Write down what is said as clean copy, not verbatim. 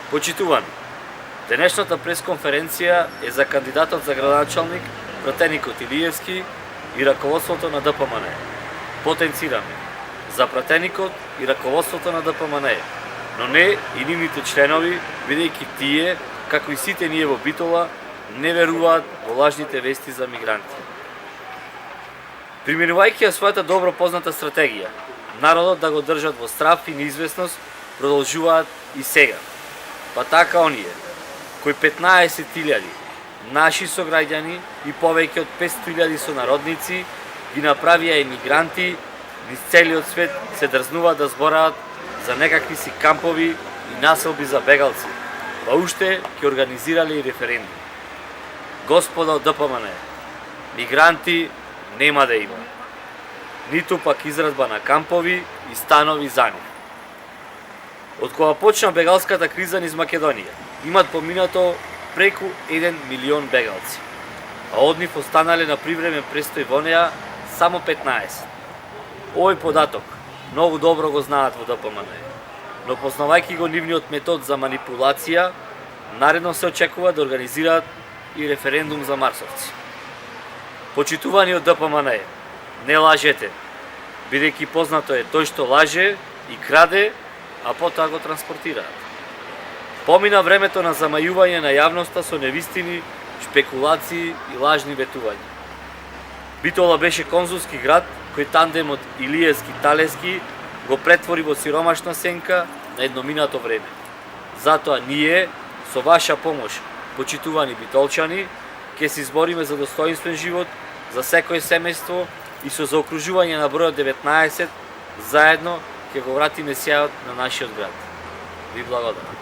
Почитувани, денешната пресконференција е за кандидатот за градоначалник, пратеникот Илиевски и раководството на ДПМН. Потенцираме за пратеникот и раководството на ДПМН, но не и нивните членови, бидејќи тие, како и сите ние во Битола, не веруваат во лажните вести за мигранти. Применувајќи ја својата добро позната стратегија, народот да го држат во страв и неизвестност, продолжуваат и сега. Па така оние, кои 15.000 наши сограѓани и повеќе од 500.000 сонародници ги направија емигранти, низ целиот свет се дрзнуваат да збораат за некакви си кампови и населби за бегалци, па уште ќе организирале и референдум. Господа од ДПМН, мигранти нема да има, ниту пак израдба на кампови и станови за нив. Од кога почна бегалската криза низ Македонија, имат поминато преку 1 милион бегалци, а од нив останале на привремен престој во неа само 15. Овој податок многу добро го знаат во ДПМН, но познавајќи го нивниот метод за манипулација, наредно се очекува да организираат и референдум за марсовци. Почитувани од ДПМН, не лажете, бидејќи познато е тој што лаже и краде, а потоа го транспортираат. Помина времето на замајување на јавноста со невистини, шпекулации и лажни ветувања. Битола беше конзулски град кој тандемот Илиевски-Талески го претвори во сиромашна сенка на едноминато време. Затоа ние, со ваша помош, почитувани битолчани, ќе се избориме за достоинствен живот за секој семејство и со заокружување на бројот 19, заедно ќе го вратиме сјајот на нашиот град. Ви благодарам.